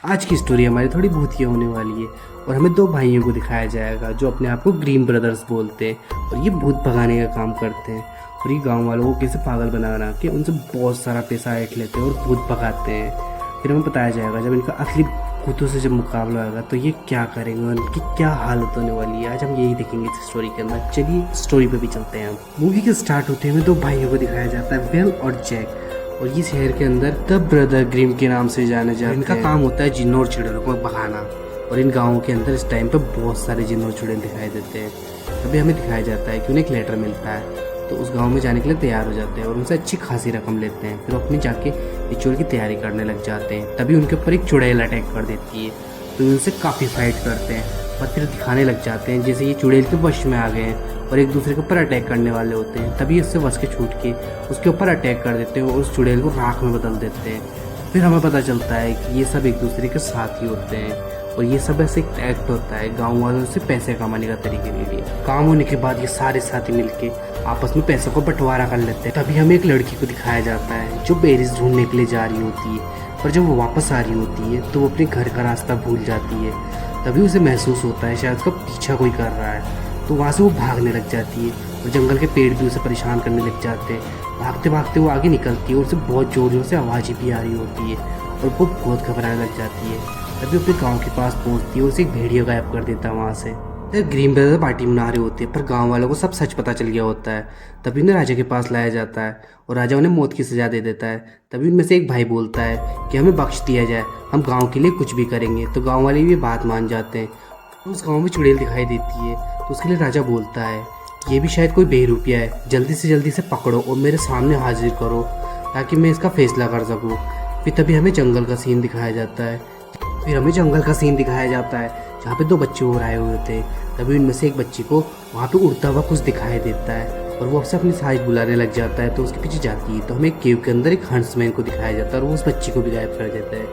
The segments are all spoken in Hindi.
आज की स्टोरी हमारी थोड़ी भूतिया होने वाली है और हमें दो भाइयों को दिखाया जाएगा जो अपने आप को ग्रीन ब्रदर्स बोलते हैं और ये भूत भगाने का काम करते हैं। और ये गांव वालों को कैसे पागल बना के उनसे बहुत सारा पैसा ऐंठ लेते हैं और भूत भगाते हैं। फिर हमें बताया जाएगा जब इनका असली भूतों से जब मुकाबला होगा तो ये क्या करेंगे और उनकी क्या हालत होने वाली है। आज हम यही देखेंगे इस स्टोरी के अंदर। चलिए स्टोरी पे भी चलते हैं। हम मूवी के स्टार्ट होते हुए दो भाइयों को दिखाया जाता है, वेल और जैक। और ये शहर के अंदर द ब्रदर ग्रिम के नाम से जाने जाते हैं। इनका काम होता है जिन्नों और चुड़ैलों को भगाना। और इन गाँवों के अंदर इस टाइम पे बहुत सारे जिन्नों और चुड़ैल दिखाई देते हैं। तभी हमें दिखाया जाता है कि उन्हें एक लेटर मिलता है, तो उस गांव में जाने के लिए तैयार हो जाते हैं और उनसे अच्छी खासी रकम लेते हैं। फिर अपनी जाके रिचुअल की तैयारी करने लग जाते हैं। तभी उनके ऊपर एक चुड़ैल अटैक कर देती है, तो उनसे काफ़ी फाइट करते हैं। पर फिर दिखाने लग जाते हैं जैसे ये चुड़ैल के वश में आ गए हैं और एक दूसरे के ऊपर अटैक करने वाले होते हैं। तभी उससे वश के छूट के उसके ऊपर अटैक कर देते हैं और उस चुड़ैल को राख में बदल देते हैं। फिर हमें पता चलता है कि ये सब एक दूसरे के साथ ही होते हैं और ये सब ऐसे एक एक्ट होता है गाँव वालों से पैसे कमाने का तरीके के लिए। काम होने के बाद ये सारे साथी मिलके आपस में पैसों को बंटवारा कर लेते हैं। तभी हमें एक लड़की को दिखाया जाता है जो बेरीज ढूंढने के लिए जा रही होती है। पर जब वो वापस आ रही होती है तो वो अपने घर का रास्ता भूल जाती है। तभी उसे महसूस होता है शायद उसका पीछा कोई कर रहा है, तो वहाँ से वो भागने लग जाती है और जंगल के पेड़ भी उसे परेशान करने लग जाते हैं। भागते भागते वो आगे निकलती है और उसे बहुत जोर जोर से आवाज़ भी आ रही होती है और वो बहुत घबराने लग जाती है। तभी अपने गाँव के पास पहुँचती है और उसे एक भेड़िया गायब कर देता है वहाँ से। ग्रीन ब्रदर पार्टी मना रहे होते हैं पर गांव वालों को सब सच पता चल गया होता है। तभी उन्हें राजा के पास लाया जाता है और राजा उन्हें मौत की सजा दे देता है। तभी उनमें से एक भाई बोलता है कि हमें बख्श दिया जाए, हम गांव के लिए कुछ भी करेंगे। तो गांव वाले भी बात मान जाते हैं। तो उस गांव में चुड़ैल दिखाई देती है, तो उसके लिए राजा बोलता है ये भी शायद कोई बेरुपिया है, जल्दी से पकड़ो और मेरे सामने हाजिर करो ताकि मैं इसका फैसला कर सकूँ। फिर तभी हमें जंगल का सीन दिखाया जाता है जहाँ पे दो बच्चे और आए हुए थे। तभी उनमें से एक बच्ची को वहाँ पे उड़ता हुआ कुछ दिखाई देता है और वो अक्सर अपनी साइज बुलाने लग जाता है, तो उसके पीछे जाती है। तो हमें एक केव के अंदर एक हंसमैन को दिखाया जाता है और वो उस बच्ची को भी गायब कर देता है।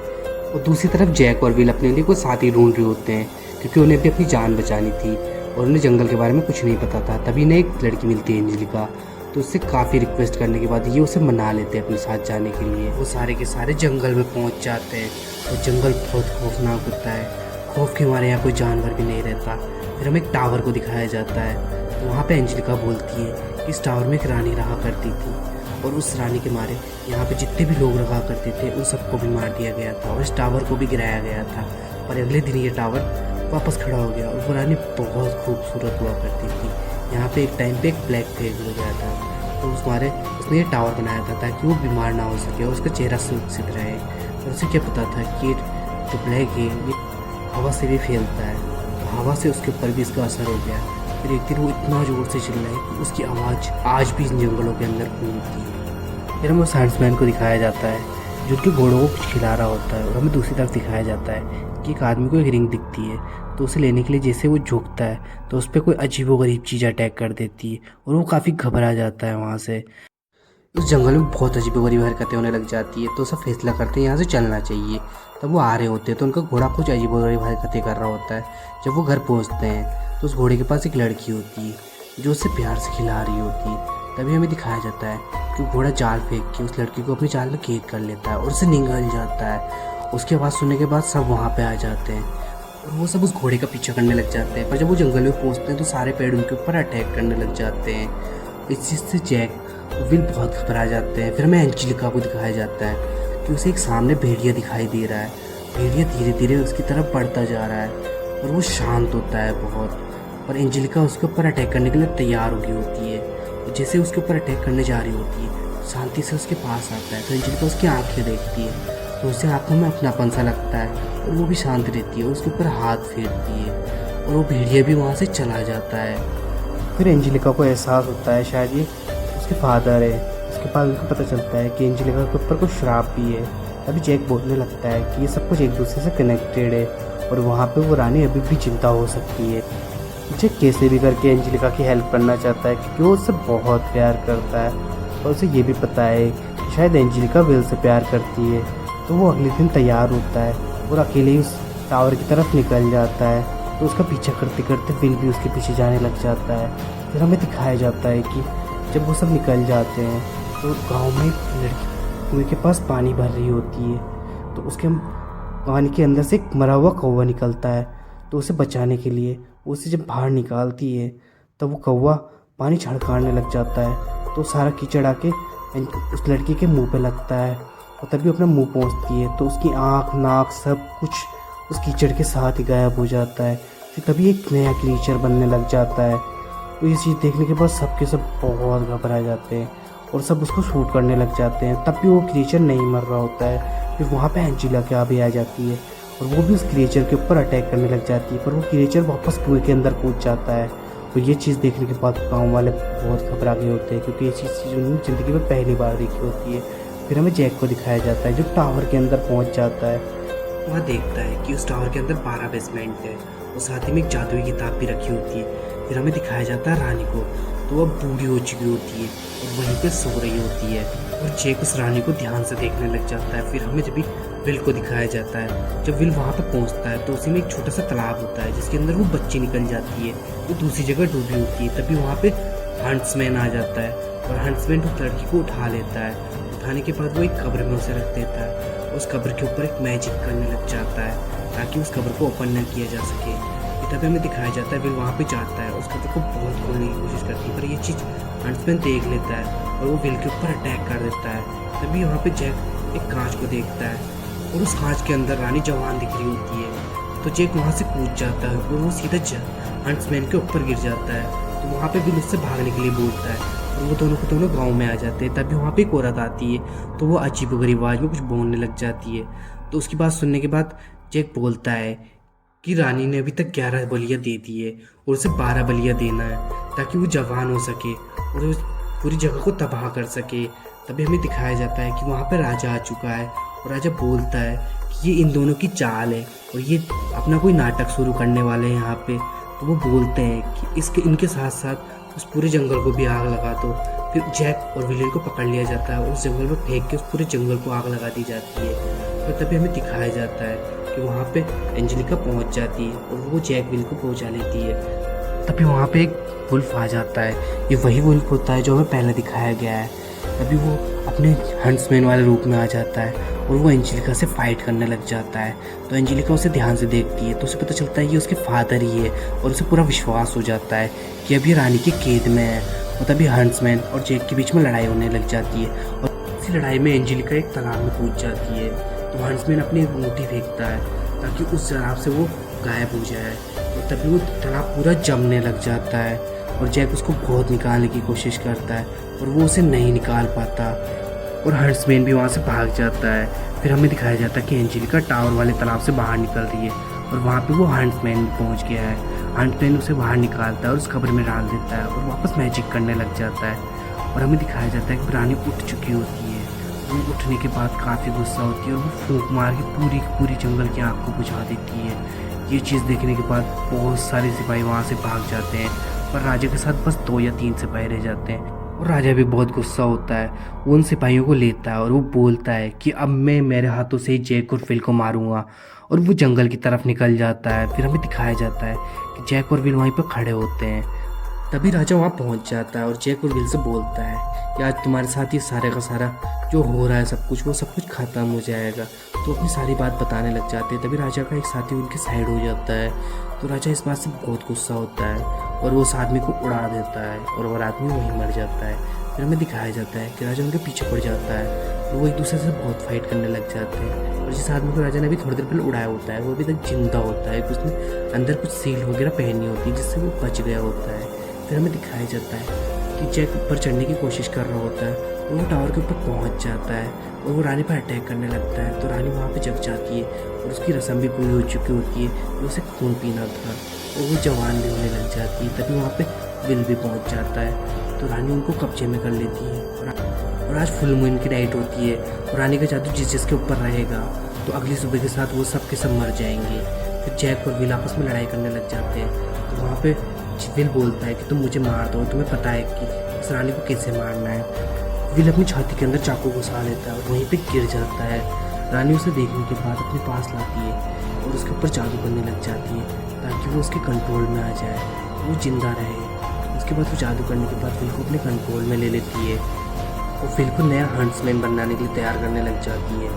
और दूसरी तरफ जैक और विल अपने लिए कोई साथी ढूंढ रहे होते हैं क्योंकि उन्हें भी अपनी जान बचानी थी और उन्हें जंगल के बारे में कुछ नहीं पता था। तभी इन्हें एक लड़की मिलती है एंजेलिका, तो उससे काफ़ी रिक्वेस्ट करने के बाद ये उसे मना लेते हैं अपने साथ जाने के लिए। वो सारे के सारे जंगल में पहुँच जाते हैं और जंगल बहुत खौफनाक होता है। खौफ के मारे यहाँ कोई जानवर भी नहीं रहता। फिर हमें एक टावर को दिखाया जाता है, तो वहाँ पे एंजेलिका बोलती है कि इस टावर में एक रानी रहा करती थी और उस रानी के मारे यहाँ पे जितने भी लोग रहा करते थे उन सबको भी मार दिया गया था और इस टावर को भी गिराया गया था। पर अगले दिन ये टावर वापस खड़ा हो गया और वो रानी बहुत खूबसूरत हुआ करती थी। यहाँ पे एक टाइम पे एक ब्लैक फेज हो गया था, तो उसने ये टावर बनाया था ताकि वो बीमार ना हो सके और उसका चेहरा सुरक्षित रहे। और उसे क्या पता था कि जो ब्लैक है ये हवा से भी फैलता है, तो हवा से उसके ऊपर भी इसका असर हो गया। फिर एक दिन वो इतना ज़ोर से चिल्लाए कि उसकी आवाज़ आज भी इन जंगलों के अंदर गूंजती है। फिर हमें साइंसमैन को दिखाया जाता है जो कि घोड़ों को कुछ खिला रहा होता है और हमें दूसरी तरफ दिखाया जाता है कि एक आदमी को एक रिंग दिखती है, तो उसे लेने के लिए जैसे वो झुकता है तो उस पर कोई अजीबोगरीब चीज़ अटैक कर देती है और वो काफ़ी घबरा जाता है। वहाँ से उस जंगल में बहुत अजीबोगरीब हरकतें होने लग जाती है, तो सब फैसला करते हैं यहाँ से चलना चाहिए। तब वो आ रहे होते हैं तो उनका घोड़ा कुछ अजीबोगरीब हरकतें कर रहा होता है। जब वो घर पहुँचते हैं तो उस घोड़े के पास एक लड़की होती है जो उससे प्यार से खिला रही होती है। तभी हमें दिखाया जाता है कि घोड़ा जाल फेंक के उस लड़की को अपनी जाल में कैद कर लेता है और उसे निगल जाता है। उसकी आवाज़ सुनने के बाद सब वहाँ पे आ जाते हैं और वो सब उस घोड़े का पीछा करने लग जाते हैं। पर जब वो जंगल में पहुँचते हैं तो सारे पेड़ उनके ऊपर अटैक करने लग जाते हैं। इस चीज़ से जैक और विल बहुत घबरा जाते हैं। फिर हमें एंजेलिका को दिखाया जाता है कि उसे एक सामने भेड़िया दिखाई दे रहा है। भेड़िया धीरे धीरे उसकी तरफ बढ़ता जा रहा है और वो शांत होता है बहुत। और एंजेलिका उसके ऊपर अटैक करने के लिए तैयार हो गई होती है और जैसे उसके ऊपर अटैक करने जा रही होती है शांति से उसके पास आता है, तो एंजेलिका उसकी आँखें देखती है तो उसे आँखों में अपनापन सा लगता है और वो भी शांत रहती है और उसके ऊपर हाथ फेरती है और वो भेड़िया भी वहाँ से चला जाता है। फिर एंजेलिका को एहसास होता है शायद ये उसके फादर है। उसके बाद उनको पता चलता है कि एंजेलिका के ऊपर कोई श्राप भी है। अभी जैक बोलने लगता है कि ये सब कुछ एक दूसरे से कनेक्टेड है और वहाँ पे वो रानी अभी भी चिंता हो सकती है। जैक कैसे भी करके एंजेलिका की हेल्प करना चाहता है क्योंकि वो उससे बहुत प्यार करता है और उसे ये भी पता है कि शायद एंजेलिका विल से प्यार करती है। तो वो अगले दिन तैयार होता है और अकेले ही उस टावर की तरफ निकल जाता है, तो उसका पीछा करते करते विल भी उसके पीछे जाने लग जाता है। फिर हमें दिखाया जाता है कि जब वो सब निकल जाते हैं तो गांव में एक लड़की कुएं के पास पानी भर रही होती है, तो उसके पानी के अंदर से एक मरा हुआ कौवा निकलता है। तो उसे बचाने के लिए उसे जब बाहर निकालती है तब वो कौवा पानी छड़काने लग जाता है। तो सारा कीचड़ आके उस लड़की के मुंह पे लगता है और तभी अपना मुंह पहुंचती है तो उसकी आँख नाक सब कुछ उस कीचड़ के साथ ही गायब हो जाता है। फिर तभी एक नया क्रीचर बनने लग जाता है। तो ये चीज़ देखने के बाद सबके सब बहुत घबरा जाते हैं और सब उसको शूट करने लग जाते हैं। तब भी वो क्रीचर नहीं मर रहा होता है। फिर वहाँ पे एंजेला क्या भी आ जाती है और वो भी उस क्रीचर के ऊपर अटैक करने लग जाती है, पर वो क्रीचर वापस कुएं के अंदर कूद जाता है। तो ये चीज़ देखने के बाद गाँव वाले बहुत घबरा गए होते हैं क्योंकि ये चीज़ उन्होंने ज़िंदगी में पहली बार देखी होती है। फिर हमें जैक को दिखाया जाता है जो टावर के अंदर पहुँच जाता है। वह देखता है कि उस टावर के अंदर 12 बेसमेंट है और साथ ही में एक जादुई किताब भी रखी होती है। फिर हमें दिखाया जाता है रानी को, तो वह बूढ़ी हो चुकी होती है और वहीं पे सो रही होती है और जैक उस रानी को ध्यान से देखने लग जाता है। फिर हमें जब भी विल को दिखाया जाता है, जब विल वहाँ पे पहुँचता है तो उसी में एक छोटा सा तालाब होता है जिसके अंदर वो बच्ची निकल जाती है, वो दूसरी जगह डूबी होती है। तभी वहाँ पे हंट्समैन आ जाता है और हंट्समैन उस लड़की को उठा लेता है। उठाने के बाद वो एक कब्र में उसे रख देता है। उस कब्र के ऊपर एक मैजिक करने लग जाता है ताकि उस कब्र को ओपन न किया जा सके। तभी हमें दिखाया जाता है विल वहाँ पे जाता है, उस कब्र को बहुत खोलने की कोशिश करती है पर ये चीज़ हंट्समैन देख लेता है और वो विल के ऊपर अटैक कर देता है। तभी वहाँ पे जैक एक कांच को देखता है और उस कांच के अंदर रानी जवान दिख रही होती है। तो जैक वहाँ से कूद जाता है और वो सीधा हंट्समैन के ऊपर गिर जाता है। तो वहाँ पे विल उससे भागने के लिए बोलता है और वो दोनों को दोनों गाँव में आ जाते हैं। तभी वहाँ पे एक औरत आती है तो वो अजीबोगरीब आवाज़ में कुछ बोलने लग जाती है। तो उसकी बात सुनने के बाद जैक बोलता है कि रानी ने अभी तक 11 बलियाँ दे दी है और उसे 12 बलियाँ देना है ताकि वो जवान हो सके और उस पूरी जगह को तबाह कर सके। तभी हमें दिखाया जाता है कि वहाँ पर राजा आ चुका है और राजा बोलता है कि ये इन दोनों की चाल है और ये अपना कोई नाटक शुरू करने वाले हैं यहाँ पे। तो वो बोलते हैं कि इनके साथ साथ उस पूरे जंगल को भी आग लगा दो। फिर जैक और विलेन को पकड़ लिया जाता है और उस जंगल में फेंक के उस पूरे जंगल को आग लगा दी जाती है। और तभी हमें दिखाया जाता है कि वहाँ पे एंजेलिका पहुँच जाती है और वो जैक विल को पहुँचा लेती है। तभी वहाँ पे एक वुल्फ आ जाता है, ये वही वुल्फ होता है जो हमें पहले दिखाया गया है। तभी वो अपने हंट्समैन वाले रूप में आ जाता है और वो एंजेलिका से फाइट करने लग जाता है। तो एंजेलिका उसे ध्यान से देखती है तो उसे पता चलता है कि उसके फादर ही है और उसे पूरा विश्वास हो जाता है कि अब ये रानी की कैद में है। और तभी हंट्समैन और जैक के बीच में लड़ाई होने लग जाती है और इसी लड़ाई में एंजेलिका एक तालाब में कूद जाती है। तो हंट्समैन अपनी एक अंगूठी फेंकता है ताकि उस तालाब से वो गायब हो जाए और तभी वो तालाब पूरा जमने लग जाता है और जैक उसको बहुत निकालने की कोशिश करता है और वो उसे नहीं निकाल पाता और हंट्समैन भी वहाँ से भाग जाता है। फिर हमें दिखाया जाता है कि एंजेलिका टावर वाले तालाब से बाहर निकल रही है और वहाँ पे वो हंट्समैन पहुँच गया है। हंट्समैन उसे बाहर निकालता है और उस कब्र में डाल देता है और वापस मैजिक करने लग जाता है। और हमें दिखाया जाता है कि रानी उठ चुकी होती है। वो उठने के बाद काफ़ी गुस्सा होती है और वो फूंक मार के पूरी जंगल की आग को बुझा देती है। ये चीज़ देखने के बाद बहुत सारे सिपाही वहाँ से भाग जाते हैं पर राजा के साथ बस 2 या 3 सिपाही रह जाते हैं और राजा भी बहुत गुस्सा होता है। वो उन सिपाहियों को लेता है और वो बोलता है कि अब मैं मेरे हाथों से ही जैक और विल को मारूंगा और वो जंगल की तरफ निकल जाता है। फिर हमें दिखाया जाता है कि जैक और विल वहीं पर खड़े होते हैं। तभी राजा वहाँ पहुँच जाता है और जैक और विल से बोलता है कि आज तुम्हारे साथ ये सारे का सारा जो हो रहा है सब कुछ ख़त्म हो जाएगा। तो अपनी सारी बात बताने लग जाते हैं। तभी राजा का एक साथी उनके साइड हो जाता है तो राजा इस बात से बहुत गुस्सा होता है और वो उस आदमी को उड़ा देता है और वो आदमी वहीं मर जाता है। फिर हमें दिखाया जाता है कि राजा उनके पीछे पड़ जाता है और वो एक दूसरे से बहुत फाइट करने लग जाते हैं और जिस आदमी को राजा ने अभी थोड़ी देर पहले उड़ाया होता है वो अभी तक जिंदा होता है। उसने अंदर कुछ सील वगैरह पहनी होती है जिससे वो बच गया होता है। फिर हमें दिखाया जाता है कि जैक ऊपर चढ़ने की कोशिश कर रहा होता है और वो टावर के ऊपर पहुंच जाता है और वो रानी पर अटैक करने लगता है। तो रानी वहाँ पे जग जाती है और उसकी रस्म भी पूरी हो चुकी होती है, तो उसे खून पीना था और वो जवान भी होने लग जाती है। तभी वहाँ पे विल भी पहुँच जाता है तो रानी उनको कब्जे में कर लेती है और आज फुल मून की नाइट होती है और रानी का जादू जिसके ऊपर रहेगा तो अगली सुबह के साथ वो सब के सब मर जाएंगे। फिर जैक और विल आपस में लड़ाई करने लग जाते हैं तो वहाँ पे विल बोलता है कि तुम मुझे मार दो, तुम्हें पता है कि इस रानी को कैसे मारना है। विल अपनी छाती के अंदर चाकू घुसा लेता है और वहीं पे गिर जाता है। रानी उसे देखने के बाद अपने पास लाती है और उसके ऊपर जादू करने लग जाती है ताकि वो उसके कंट्रोल में आ जाए, वो जिंदा रहे। उसके बाद वो जादू करने के बाद विल को अपने कंट्रोल में ले लेती है और विल को नया हंट्समैन बनाने के लिए तैयार करने लग जाती है।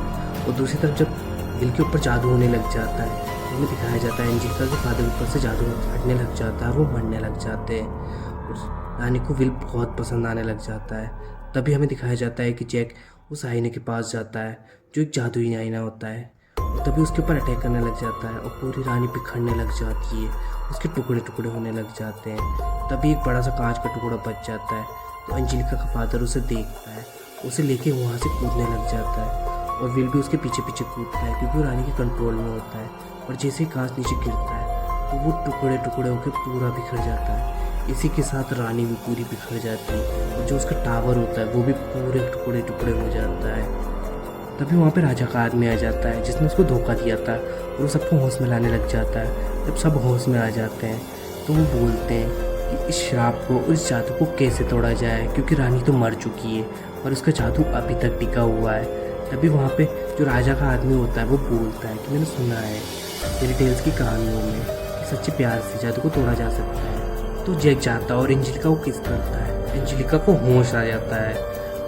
और दूसरी तरफ जब विल के ऊपर जादू होने लग जाता है। तो हमें दिखाया जाता है एंजेलिका के फादर ऊपर से जादू हटने लग जाता है और वो मरने लग जाते हैं। और रानी को विल बहुत पसंद आने लग जाता है। तभी हमें दिखाया जाता है कि जैक उस आईने के पास जाता है जो एक जादुई आईना होता है, और तभी उसके ऊपर अटैक करने लग जाता है और पूरी रानी बिखरने लग जाती है, उसके टुकड़े टुकड़े होने लग जाते हैं। तभी एक बड़ा सा कांच का टुकड़ा बच जाता है। तो एंजेलिका का फादर उसे देखता है, उसे लेके वहाँ से कूदने लग जाता है और विल भी उसके पीछे पीछे कूदता है क्योंकि वो रानी के कंट्रोल में होता है। और जैसे ही कांच नीचे गिरता है तो वो टुकड़े टुकड़े होकर पूरा बिखर जाता है। इसी के साथ रानी भी पूरी बिखर जाती है और जो उसका टावर होता है वो भी पूरे टुकड़े टुकड़े हो जाता है। तभी वहाँ पे राजा का आदमी आ जाता है जिसने उसको धोखा दिया था और वो सबको होश में लाने लग जाता है। जब सब होश में आ जाते हैं तो वो बोलते हैं कि इस श्राप को, इस जादू को कैसे तोड़ा जाए, क्योंकि रानी तो मर चुकी है और उसका जादू अभी तक टिका हुआ है। तभी वहाँ पे जो राजा का आदमी होता है वो बोलता है कि मैंने सुना है फेरी टेल्स की कहानियों में कि सच्चे प्यार से जादू को तोड़ा जा सकता है। तो जैक जाता है और एंजेलिका को किस करता है, एंजेलिका को होश आ जाता है।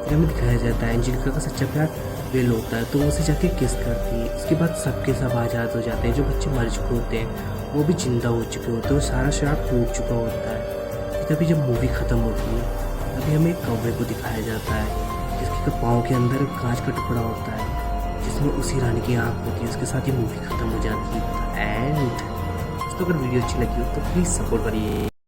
फिर हमें दिखाया जाता है एंजेलिका का सच्चा प्यार विल होता है, तो वो उसे जाके किस करती है। इसके बाद सबके सब आज़ाद हो जाते हैं। जो बच्चे मर चुके होते हैं वो भी जिंदा हो चुके होते हैं और सारा शराब टूट चुका होता है। तभी जब मूवी ख़त्म होती है तभी हमें एक कौवे को दिखाया जाता है जिसके पाँव के अंदर एक कांच का टुकड़ा होता है जिसमें उसी रानी की आँख होती है। उसके साथ ये मूवी ख़त्म हो जाती है। एंड दोस्तों अगर वीडियो अच्छी लगी हो तो प्लीज़ सपोर्ट करिए।